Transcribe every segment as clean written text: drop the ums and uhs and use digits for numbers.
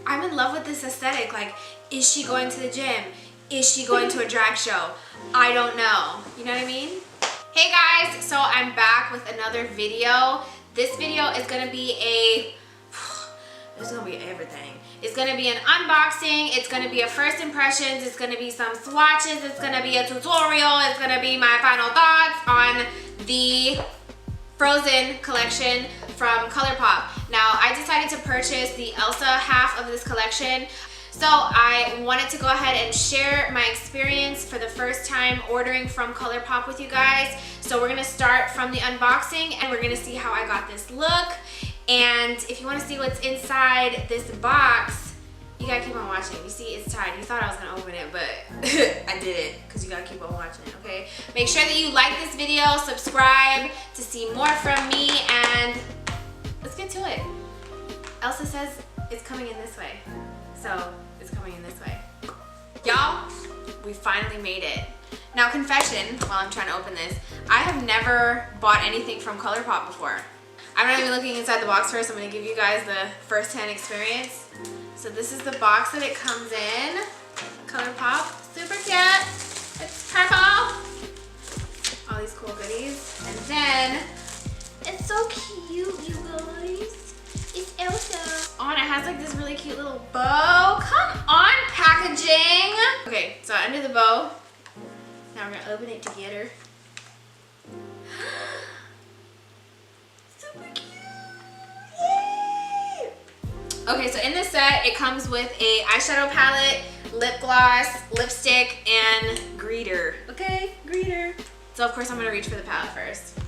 I'm in love with this aesthetic. Like, is she going to the gym? Is she going to a drag show? I don't know. You know what I mean? Hey guys, so I'm back with another video. This video is gonna be it's gonna be everything. It's gonna be an unboxing, it's gonna be a first impressions, it's gonna be some swatches, it's gonna be a tutorial, it's gonna be my final thoughts on the Frozen collection from ColourPop. Now, I decided to purchase the ELSA half of this collection. So I wanted to go ahead and share my experience for the first time ordering from ColourPop with you guys. So we're gonna start from the unboxing and we're gonna see how I got this look. And if you wanna see what's inside this box, you gotta keep on watching. You see, it's tied. You thought I was gonna open it, but I didn't, because you gotta keep on watching it, okay? Make sure that you like this video, subscribe to see more from me, and let's get to it. Elsa says it's coming in this way. So it's coming in this way. Y'all, we finally made it. Now, confession, while I'm trying to open this, I have never bought anything from ColourPop before. I'm not even looking inside the box first. I'm gonna give you guys the first-hand experience. So this is the box that it comes in. ColourPop, super cute. It's purple. All these cool goodies. And then, it's so cute, you guys. It's Elsa. Oh, and it has like this really cute little bow. Come on, packaging. Okay, so I undid the bow. Now we're gonna open it together. Super cute. Yay! Okay, so in this set, it comes with a eyeshadow palette, lip gloss, lipstick, and greeter. Okay, greeter. So of course I'm gonna reach for the palette first.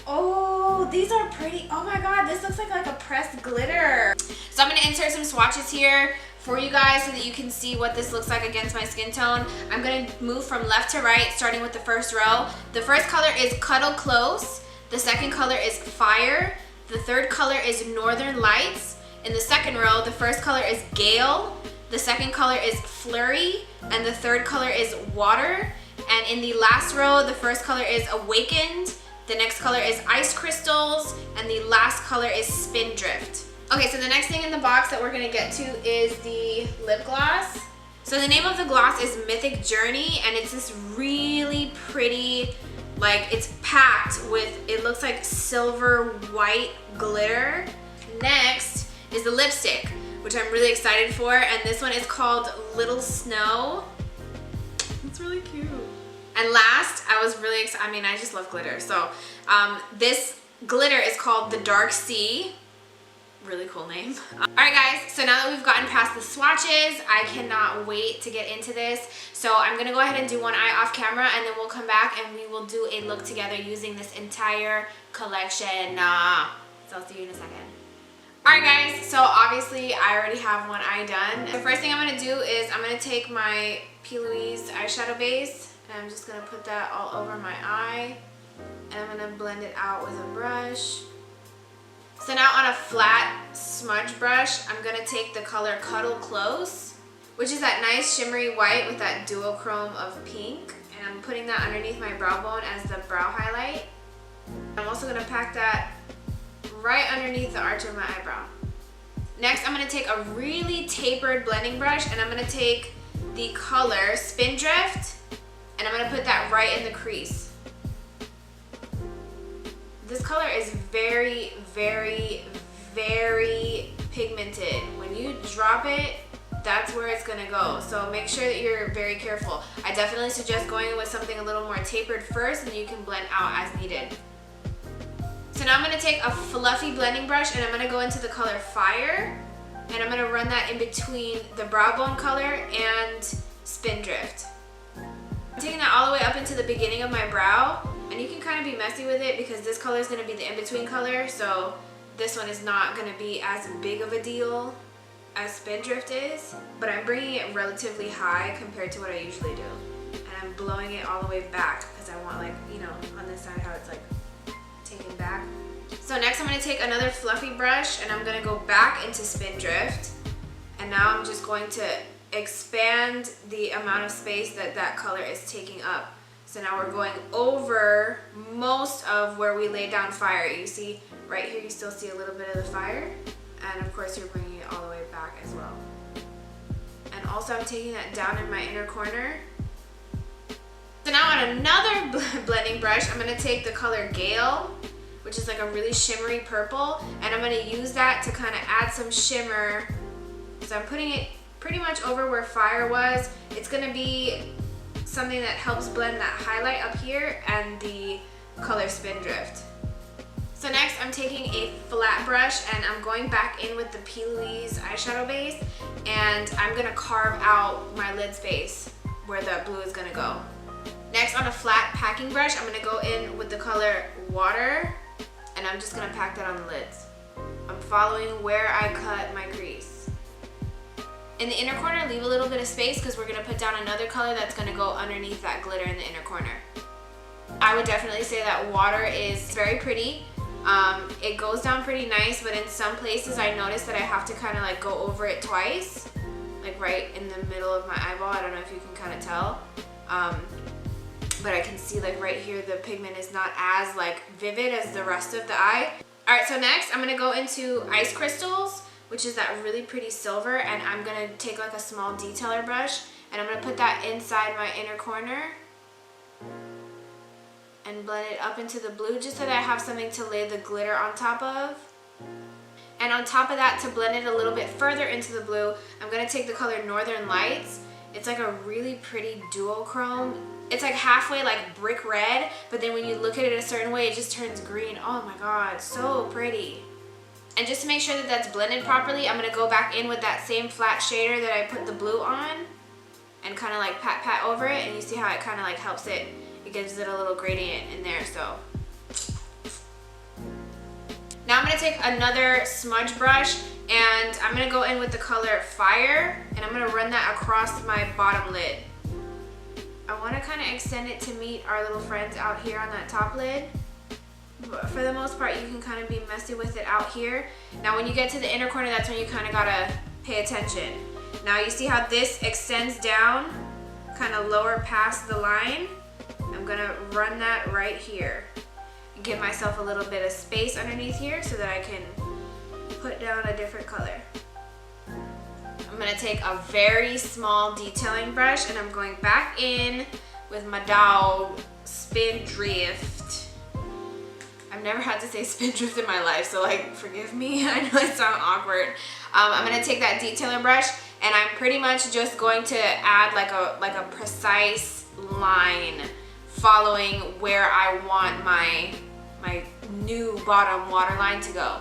Oh, these are pretty. Oh my god, this looks like a pressed glitter. So I'm gonna insert some swatches here for you guys so that you can see what this looks like against my skin tone. I'm gonna move from left to right, starting with the first row. The first color is Cuddle Close. The second color is Fire. The third color is Northern Lights. In the second row, the first color is Gale. The second color is Flurry. And the third color is Water. And in the last row, the first color is Awakened. The next color is Ice Crystals, and the last color is Spindrift. Okay, so the next thing in the box that we're gonna get to is the lip gloss. So the name of the gloss is Mythic Journey, and it's this really pretty, like it's packed with, it looks like silver white glitter. Next is the lipstick, which I'm really excited for, and this one is called Little Snow. It's really cute. And last, I was really excited. I mean, I just love glitter. So this glitter is called the Dark Sea. Really cool name. All right, guys. So now that we've gotten past the swatches, I cannot wait to get into this. So I'm going to go ahead and do one eye off camera, and then we'll come back and we will do a look together using this entire collection. So I'll see you in a second. Alright guys, so obviously I already have one eye done. The first thing I'm going to do is I'm going to take my P. Louise eyeshadow base, and I'm just going to put that all over my eye, and I'm going to blend it out with a brush. So now on a flat smudge brush, I'm going to take the color Cuddle Close, which is that nice shimmery white with that duochrome of pink, and I'm putting that underneath my brow bone as the brow highlight. I'm also going to pack that right underneath the arch of my eyebrow. Next, I'm going to take a really tapered blending brush, and I'm going to take the color Spindrift, and I'm going to put that right in the crease. This color is very, very, very pigmented. When you drop it, that's where it's going to go. So make sure that you're very careful. I definitely suggest going in with something a little more tapered first, and you can blend out as needed. So now I'm going to take a fluffy blending brush, and I'm going to go into the color Fire, and I'm going to run that in between the brow bone color and Spindrift. I'm taking that all the way up into the beginning of my brow, and you can kind of be messy with it because this color is going to be the in-between color, so this one is not going to be as big of a deal as Spindrift is, but I'm bringing it relatively high compared to what I usually do, and I'm blowing it all the way back because I want, like, you know, on this side how it's like taken back. So next I'm going to take another fluffy brush, and I'm going to go back into Spindrift, and now I'm just going to expand the amount of space that that color is taking up. So now we're going over most of where we laid down Fire. You see Right here you still see a little bit of the fire, and of course you're bringing it all the way back as well. And also I'm taking that down in my inner corner. So now on another blending brush, I'm gonna take the color Gale, which is like a really shimmery purple, and I'm gonna use that to kind of add some shimmer. So I'm putting it pretty much over where fire was. It's gonna be something that helps blend that highlight up here and the color Spindrift. So next I'm taking a flat brush and I'm going back in with the P. Louise eyeshadow base, and I'm gonna carve out my lid space where the blue is gonna go. Next, on a flat packing brush, I'm gonna go in with the color Water, and I'm just gonna pack that on the lids. I'm following where I cut my crease. In the inner corner, leave a little bit of space because we're gonna put down another color that's gonna go underneath that glitter in the inner corner. I would definitely say that Water is very pretty. It goes down pretty nice, but in some places I noticed that I have to kind of like go over it twice, like right in the middle of my eyeball. I don't know if you can kind of tell, but I can see like right here the pigment is not as like vivid as the rest of the eye. All right, so next I'm gonna go into Ice Crystals, which is that really pretty silver, and I'm gonna take like a small detailer brush and I'm gonna put that inside my inner corner and blend it up into the blue just so that I have something to lay the glitter on top of. And on top of that, to blend it a little bit further into the blue, I'm gonna take the color Northern Lights. It's like a really pretty duochrome. It's like halfway like brick red, but then when you look at it a certain way, it just turns green. Oh my God, so pretty. And just to make sure that that's blended properly, I'm gonna go back in with that same flat shader that I put the blue on and kind of like pat over it, and you see how it kind of like helps it. It gives it a little gradient in there, so. Now I'm gonna take another smudge brush and I'm gonna go in with the color Fire, and I'm gonna run that across my bottom lid. I wanna kind of extend it to meet our little friends out here on that top lid. But for the most part, you can kind of be messy with it out here. Now when you get to the inner corner, that's when you kind of gotta pay attention. Now you see how this extends down, kind of lower past the line? I'm gonna run that right here and give myself a little bit of space underneath here so that I can put down a different color. I'm gonna take a very small detailing brush and I'm going back in with my dog Spindrift. I've never had to say Spindrift in my life, so like forgive me. I know it sounds awkward. I'm gonna take that detailing brush and I'm pretty much just going to add like a precise line following where I want my new bottom waterline to go.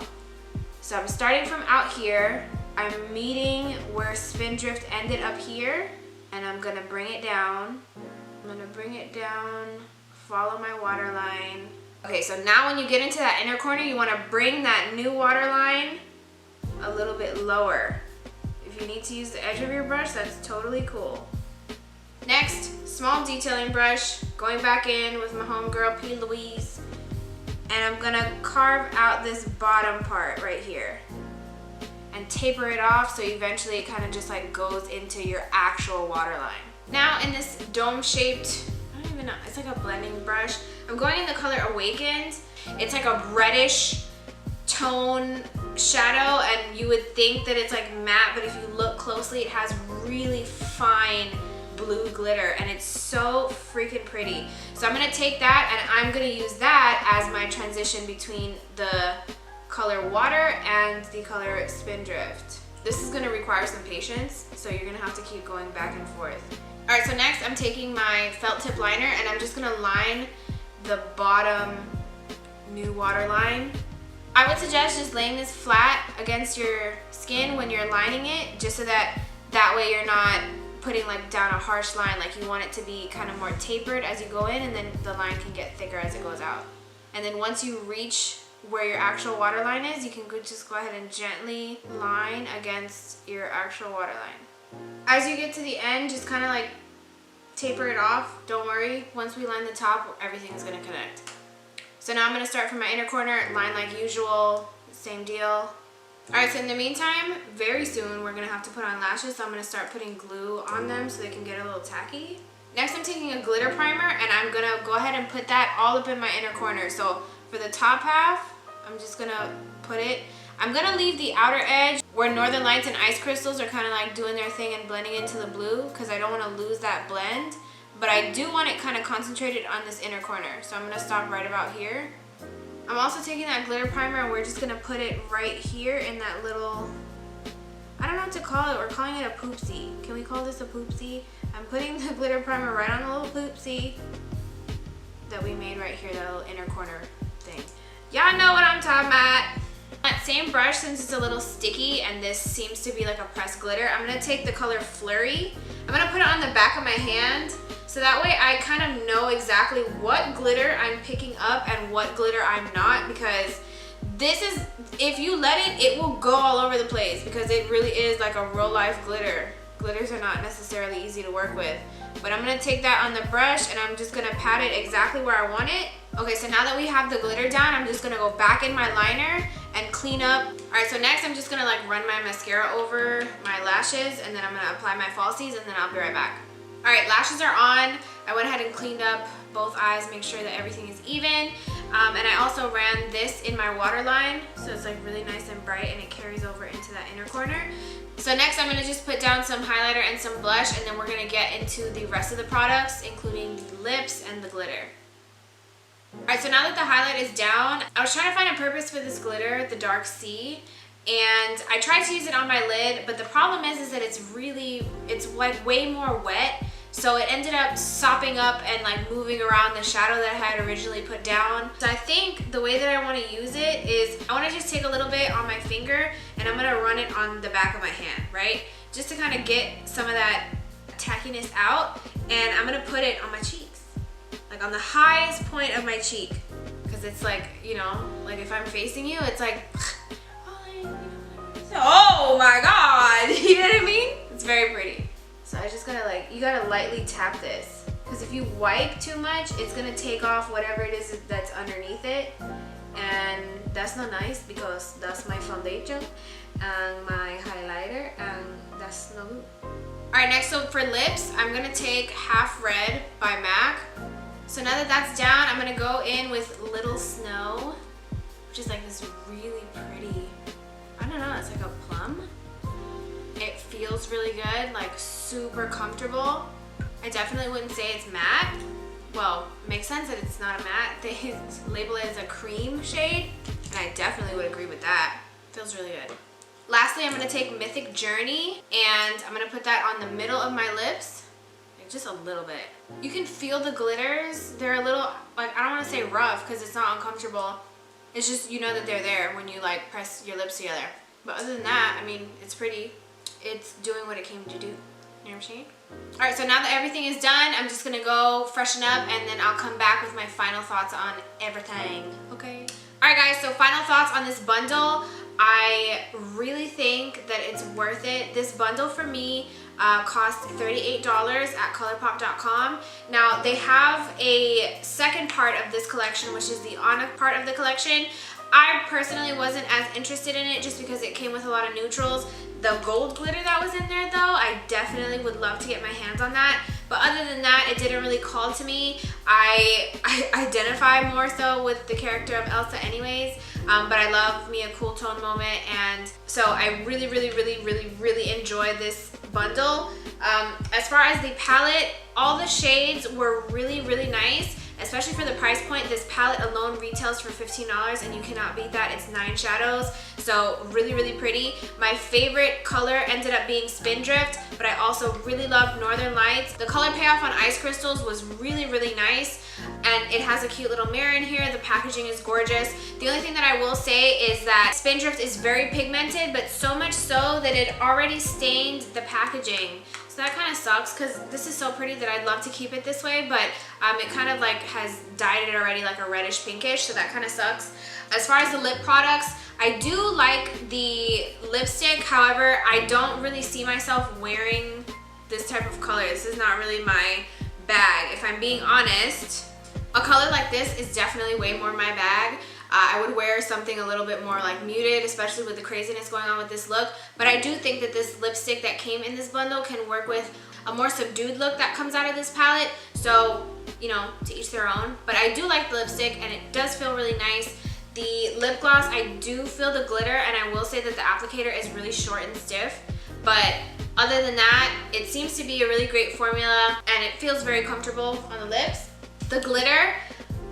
So I'm starting from out here, I'm meeting where Spindrift ended up here, and I'm gonna bring it down. I'm gonna bring it down, follow my waterline. Okay, so now when you get into that inner corner, you wanna bring that new waterline a little bit lower. If you need to use the edge of your brush, that's totally cool. Next, small detailing brush, going back in with my homegirl P. Louise, and I'm gonna carve out this bottom part right here and taper it off so eventually it kind of just like goes into your actual waterline. Now in this dome-shaped, I don't even know, it's like a blending brush. I'm going in the color Awakened. It's like a reddish tone shadow, and you would think that it's like matte, but if you look closely, it has really fine blue glitter, and it's so freaking pretty. So I'm gonna take that and I'm gonna use that as my transition between the color Water and the color Spindrift. This is gonna require some patience, so you're gonna have to keep going back and forth. All right, so next I'm taking my felt tip liner and I'm just gonna line the bottom new waterline. I would suggest just laying this flat against your skin when you're lining it, just so that way you're not putting like down a harsh line. Like you want it to be kind of more tapered as you go in, and then the line can get thicker as it goes out. And then once you reach where your actual waterline is, you can just go ahead and gently line against your actual waterline. As you get to the end, just kind of like taper it off. Don't worry, once we line the top, everything's gonna connect. So now I'm gonna start from my inner corner, line like usual, same deal. All right, so in the meantime, very soon we're gonna have to put on lashes, so I'm gonna start putting glue on them so they can get a little tacky. Next, I'm taking a glitter primer and I'm gonna go ahead and put that all up in my inner corner. So for the top half, I'm just gonna put it. I'm gonna leave the outer edge where Northern Lights and Ice Crystals are kind of like doing their thing and blending into the blue, because I don't want to lose that blend. But I do want it kind of concentrated on this inner corner. So I'm gonna stop right about here. I'm also taking that glitter primer and we're just gonna put it right here in that little, I don't know what to call it. We're calling it a poopsie. Can we call this a poopsie? I'm putting the glitter primer right on the little poopsie that we made right here, that little inner corner thing. Y'all know what I'm talking about. That same brush, since it's a little sticky and this seems to be like a pressed glitter, I'm gonna take the color Flurry. I'm gonna put it on the back of my hand, so that way I kind of know exactly what glitter I'm picking up and what glitter I'm not, because this is, if you let it, it will go all over the place, because it really is like a real life glitter. Glitters are not necessarily easy to work with. But I'm gonna take that on the brush and I'm just gonna pat it exactly where I want it. Okay, so now that we have the glitter down, I'm just gonna go back in my liner and clean up. All right, so next I'm just gonna like run my mascara over my lashes, and then I'm gonna apply my falsies, and then I'll be right back. All right, lashes are on. I went ahead and cleaned up both eyes, make sure that everything is even. And I also ran this in my waterline, so it's like really nice and bright and it carries over into that inner corner. So next I'm gonna just put down some highlighter and some blush, and then we're gonna get into the rest of the products, including the lips and the glitter. Alright, so now that the highlight is down, I was trying to find a purpose for this glitter, the Dark Sea, and I tried to use it on my lid, but the problem is that it's like way more wet, so it ended up sopping up and like moving around the shadow that I had originally put down. So I think the way that I want to use it is I want to just take a little bit on my finger and I'm going to run it on the back of my hand, right? Just to kind of get some of that tackiness out, and I'm going to put it on my cheeks, like on the highest point of my cheek, because it's like, you know, like if I'm facing you, it's like, oh my god, you know what I mean? It's very pretty. So I just gotta like, you gotta lightly tap this, because if you wipe too much, it's gonna take off whatever it is that's underneath it, and that's not nice, because that's my foundation and my highlighter, and that's no good. Alright, next, so for lips, I'm gonna take Half Red by MAC. So now that that's down, I'm gonna go in with Little Snow, which is like this really pretty, I don't know, it's like a plum. It feels really good, like super comfortable. I definitely wouldn't say it's matte. Well, it makes sense that it's not a matte. They label it as a cream shade, and I definitely would agree with that. Feels really good. Lastly, I'm gonna take Mythic Journey, and I'm gonna put that on the middle of my lips, like just a little bit. You can feel the glitters. They're a little, like, I don't wanna say rough, because it's not uncomfortable. It's just, you know that they're there when you like press your lips together. But other than that, I mean, it's pretty. It's doing what it came to do. You know what I'm saying? Alright, so now that everything is done, I'm just gonna go freshen up, and then I'll come back with my final thoughts on everything. Okay? Alright guys, so final thoughts on this bundle. I really think that it's worth it. This bundle for me cost $38 at ColourPop.com. Now they have a second part of this collection, which is the Onyx part of the collection. I personally wasn't as interested in it just because it came with a lot of neutrals. The gold glitter that was in there though, I definitely would love to get my hands on that. But other than that, it didn't really call to me. I identify more so with the character of Elsa anyways, but I love me a cool tone moment, and so I really enjoyed this bundle. As far as the palette, all the shades were really nice. Especially for the price point, this palette alone retails for $15, and you cannot beat that. It's 9 shadows, so really pretty. My favorite color ended up being Spindrift, but I also really loved Northern Lights. The color payoff on Ice Crystals was really nice, and it has a cute little mirror in here. The packaging is gorgeous. The only thing that I will say is that Spindrift is very pigmented, but so much so that it already stained the packaging. So that kind of sucks, because this is so pretty that I'd love to keep it this way, but it kind of like has dyed it already like a reddish pinkish, so that kind of sucks. As far as the lip products, I do like the lipstick. However, I don't really see myself wearing this type of color. This is not really my bag, if I'm being honest. A color like this is definitely way more my bag. I would wear something a little bit more like muted, especially with the craziness going on with this look. But I do think that this lipstick that came in this bundle can work with a more subdued look that comes out of this palette. So, you know, to each their own. But I do like the lipstick, and it does feel really nice. The lip gloss, I do feel the glitter, and I will say that the applicator is really short and stiff, but other than that, it seems to be a really great formula, and it feels very comfortable on the lips. The glitter,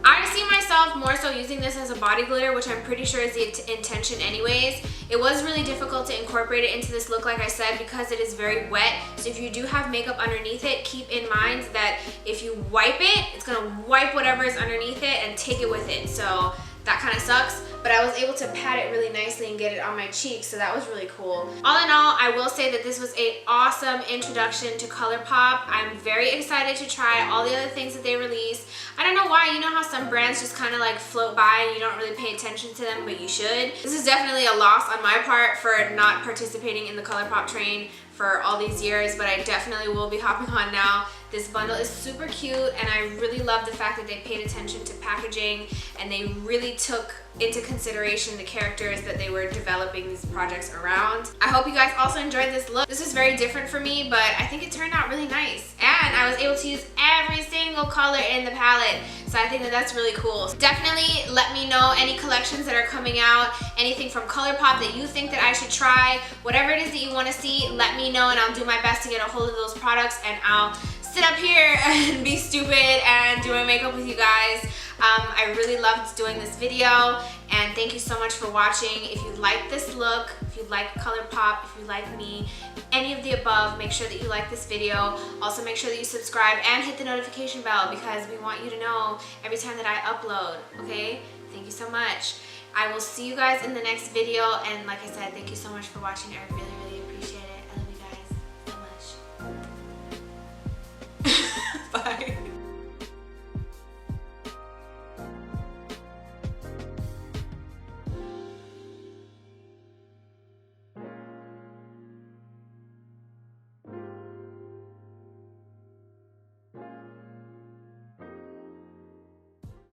I see myself more so using this as a body glitter, which I'm pretty sure is the intention anyways. It was really difficult to incorporate it into this look, like I said, because it is very wet. So if you do have makeup underneath it, keep in mind that if you wipe it, it's gonna wipe whatever is underneath it and take it with it. So that kind of sucks, but I was able to pat it really nicely and get it on my cheeks, so that was really cool. All in all, I will say that this was an awesome introduction to ColourPop. I'm very excited to try all the other things that they release. I don't know why, you know how some brands just kind of like float by and you don't really pay attention to them, but you should. This is definitely a loss on my part for not participating in the ColourPop train for all these years, but I definitely will be hopping on now. This bundle is super cute, and I really love the fact that they paid attention to packaging and they really took into consideration the characters that they were developing these projects around. I hope you guys also enjoyed this look. This is very different for me, but I think it turned out really nice. And I was able to use every single color in the palette, so I think that that's really cool. Definitely let me know any collections that are coming out, anything from ColourPop that you think that I should try. Whatever it is that you want to see, let me know, and I'll do my best to get a hold of those products, and I'll sit up here and be stupid and do my makeup with you guys. I really loved doing this video, and thank you so much for watching. If you like this look, if you like ColourPop, if you like me, any of the above, make sure that you like this video. Also make sure that you subscribe and hit the notification bell, because we want you to know every time that I upload, okay? Thank you so much. I will see you guys in the next video, and like I said, thank you so much for watching. I really